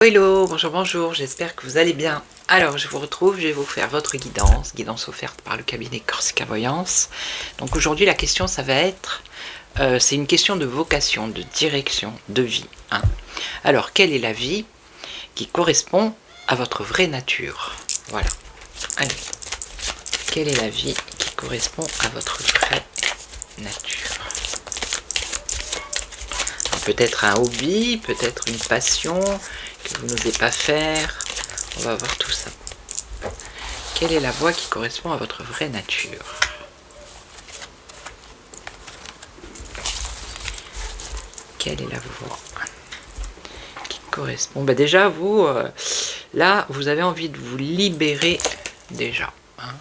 Hello, bonjour, bonjour, j'espère que vous allez bien. Alors, je vous retrouve, je vais vous faire votre guidance offerte par le cabinet Corsica Voyance. Donc aujourd'hui, la question, ça va être, c'est une question de vocation, de direction, de vie. Hein. Alors, quelle est la vie qui correspond à votre vraie nature? Voilà. Allez, quelle est la vie qui correspond à votre vraie nature? Peut-être un hobby, peut-être une passion que vous n'osez pas faire. On va voir tout ça. Quelle est la voie qui correspond à votre vraie nature? Quelle est la voie qui correspond? Déjà, vous, là, vous avez envie de vous libérer déjà. Hein.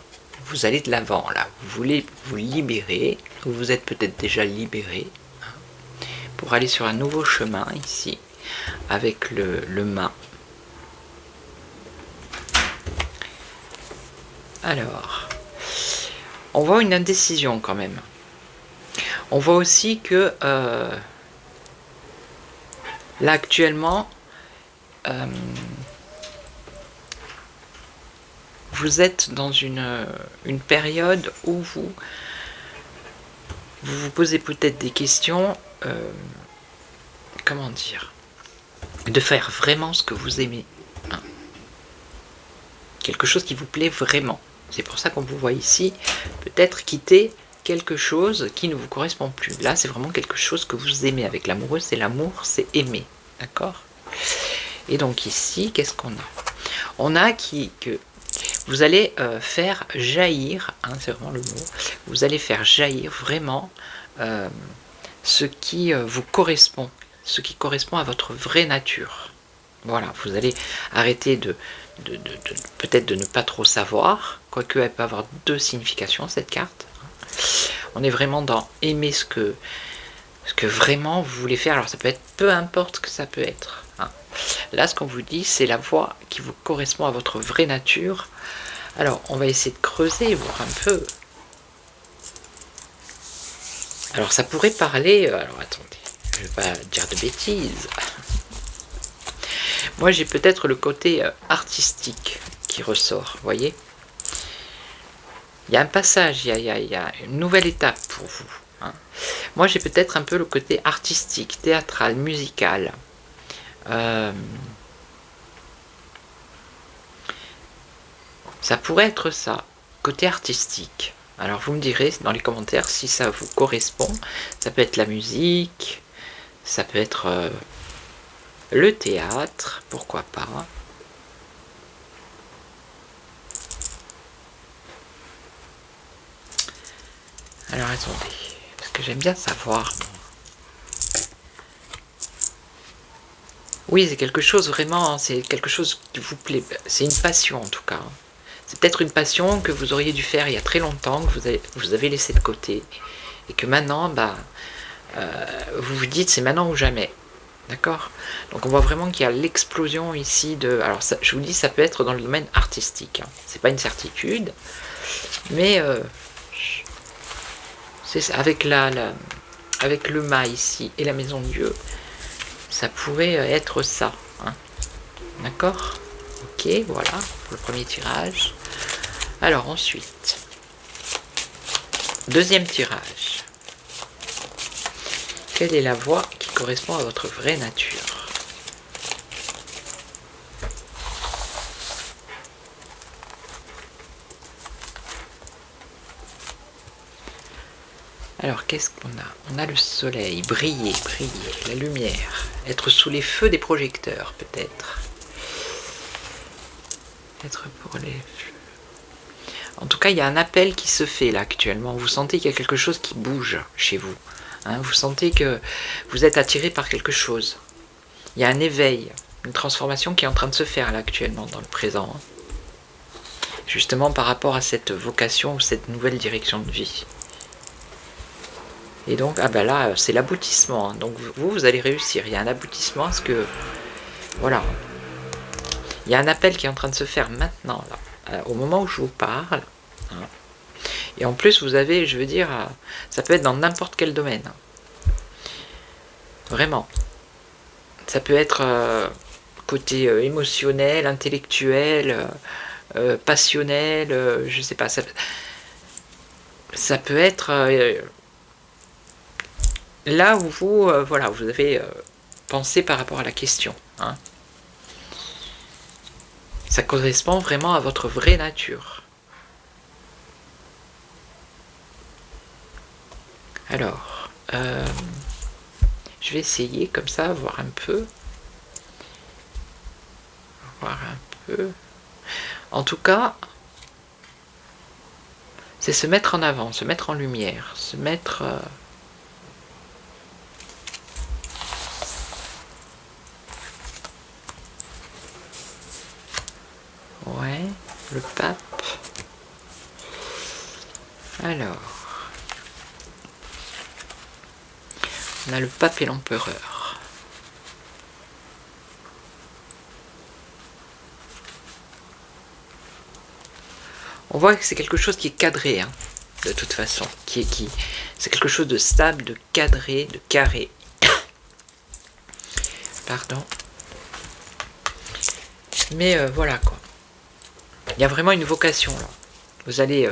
Vous allez de l'avant, là. Vous voulez vous libérer. Vous êtes peut-être déjà libéré. Pour aller sur un nouveau chemin ici, avec le mât. Alors, on voit une indécision quand même. On voit aussi que là actuellement, vous êtes dans une période où vous vous posez peut-être des questions, comment dire, de faire vraiment ce que vous aimez. Hein. Quelque chose qui vous plaît vraiment. C'est pour ça qu'on vous voit ici, peut-être quitter quelque chose qui ne vous correspond plus. Là, c'est vraiment quelque chose que vous aimez. Avec l'amoureux, c'est l'amour, c'est aimer. D'accord? Et donc ici, qu'est-ce qu'on a? On a que vous allez faire jaillir, hein, c'est vraiment le mot, vous allez faire jaillir vraiment ce qui vous correspond, ce qui correspond à votre vraie nature. Voilà, vous allez arrêter peut-être de ne pas trop savoir, quoique elle peut avoir deux significations cette carte. On est vraiment dans aimer ce que vraiment vous voulez faire. Alors ça peut être peu importe ce que ça peut être. Hein. Là, ce qu'on vous dit, c'est la voie qui vous correspond à votre vraie nature. Alors, on va essayer de creuser, voir un peu. Alors, ça pourrait parler... alors, attendez, je ne vais pas dire de bêtises. Moi, j'ai peut-être le côté artistique qui ressort, vous voyez. Il y a un passage, il y a une nouvelle étape pour vous. Hein. Moi, j'ai peut-être un peu le côté artistique, théâtral, musical. Ça pourrait être ça, côté artistique. Alors, vous me direz dans les commentaires si ça vous correspond. Ça peut être la musique, ça peut être... le théâtre, pourquoi pas. Alors attendez, parce que j'aime bien savoir. Oui, c'est quelque chose vraiment, c'est quelque chose qui vous plaît. C'est une passion en tout cas. C'est peut-être une passion que vous auriez dû faire il y a très longtemps, que vous avez laissé de côté. Et que maintenant, vous vous dites c'est maintenant ou jamais. D'accord? Donc on voit vraiment qu'il y a l'explosion ici de... Alors ça, je vous dis, ça peut être dans le domaine artistique. Hein. C'est pas une certitude. Mais c'est avec avec le mât ici et la maison de Dieu, ça pourrait être ça. Hein. D'accord? Ok, voilà, pour le premier tirage. Alors ensuite, deuxième tirage. Quelle est la voie qui correspond à votre vraie nature? Alors, qu'est-ce qu'on a? On a le soleil, briller, la lumière, être sous les feux des projecteurs, peut-être. Être pour les... En tout cas, il y a un appel qui se fait là actuellement. Vous sentez qu'il y a quelque chose qui bouge chez vous. Hein, vous sentez que vous êtes attiré par quelque chose. Il y a un éveil, une transformation qui est en train de se faire là actuellement, dans le présent. Hein. Justement par rapport à cette vocation ou cette nouvelle direction de vie. Et donc, là, c'est l'aboutissement. Hein. Donc vous allez réussir. Il y a un aboutissement à ce que... Voilà. Il y a un appel qui est en train de se faire maintenant, là, au moment où je vous parle. Hein. Et en plus, vous avez, je veux dire, ça peut être dans n'importe quel domaine. Vraiment. Ça peut être côté émotionnel, intellectuel, passionnel, je sais pas, ça peut être là où vous, voilà, vous avez pensé par rapport à la question. Hein. Ça correspond vraiment à votre vraie nature. Alors, je vais essayer comme ça, voir un peu. En tout cas, c'est se mettre en avant, se mettre en lumière, se mettre... Ouais, le pape. Alors, on a le pape et l'empereur. On voit que c'est quelque chose qui est cadré, hein, de toute façon. C'est quelque chose de stable, de cadré, de carré. Pardon. Mais voilà quoi. Il y a vraiment une vocation là. Vous allez...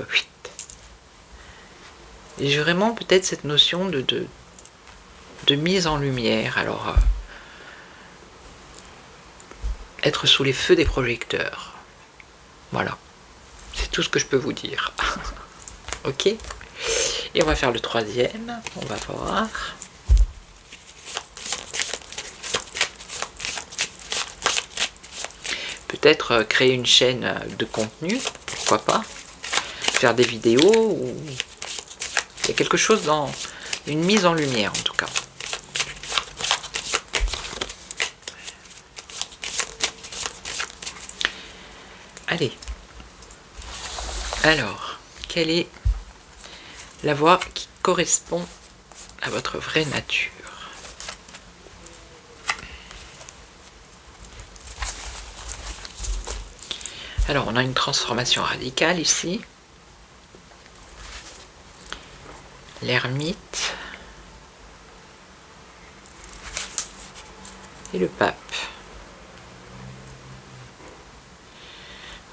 et j'ai vraiment peut-être cette notion de mise en lumière. Alors, être sous les feux des projecteurs. Voilà. C'est tout ce que je peux vous dire. Ok. Et on va faire le troisième. On va voir. Peut-être créer une chaîne de contenu. Pourquoi pas. Faire des vidéos. Ou... il y a quelque chose dans une mise en lumière en tout cas. Allez. Alors, quelle est la voie qui correspond à votre vraie nature? Alors, on a une transformation radicale ici. L'ermite. Et le pape.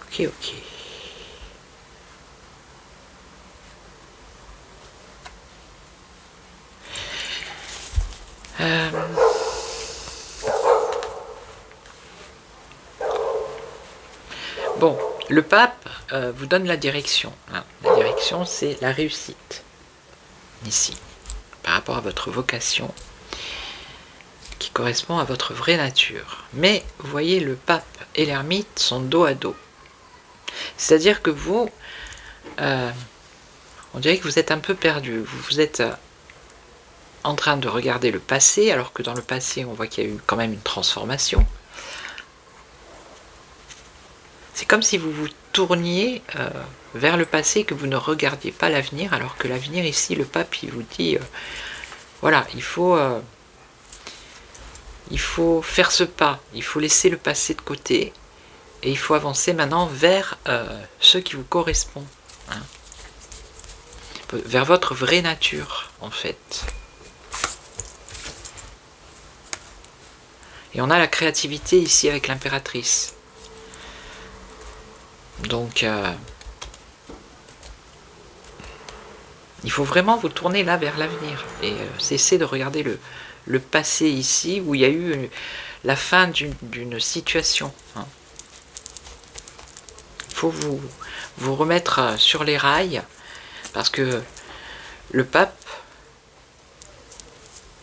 Ok, ok. Bon, le pape vous donne la direction. Hein. La direction, c'est la réussite. Ici, par rapport à votre vocation, qui correspond à votre vraie nature. Mais, vous voyez, le pape et l'ermite sont dos à dos. C'est-à-dire que vous, on dirait que vous êtes un peu perdu. Vous êtes en train de regarder le passé, alors que dans le passé, on voit qu'il y a eu quand même une transformation. C'est comme si vous vous tourniez vers le passé, que vous ne regardiez pas l'avenir, alors que l'avenir, ici, le pape, il vous dit, voilà, il faut faire ce pas, il faut laisser le passé de côté, et il faut avancer maintenant vers ce qui vous correspond, hein, vers votre vraie nature, en fait. Et on a la créativité ici avec l'impératrice. Donc, il faut vraiment vous tourner là vers l'avenir et cesser de regarder le passé ici où il y a eu la fin d'une situation. Hein. Il faut vous remettre sur les rails parce que le pape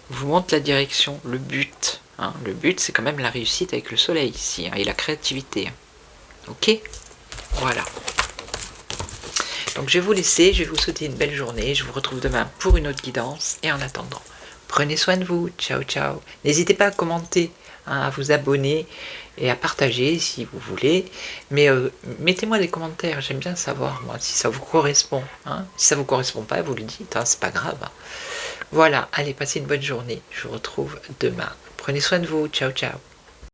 vous montre la direction, le but. Hein. Le but, c'est quand même la réussite avec le soleil ici hein, et la créativité. Hein. Ok ? Voilà. Donc je vais vous laisser, je vais vous souhaiter une belle journée. Je vous retrouve demain pour une autre guidance. Et en attendant, prenez soin de vous. Ciao, ciao. N'hésitez pas à commenter, hein, à vous abonner et à partager si vous voulez. Mais mettez-moi des commentaires. J'aime bien savoir, moi, si ça vous correspond. Hein. Si ça ne vous correspond pas, vous le dites. Hein, c'est pas grave. Hein. Voilà. Allez, passez une bonne journée. Je vous retrouve demain. Prenez soin de vous. Ciao, ciao.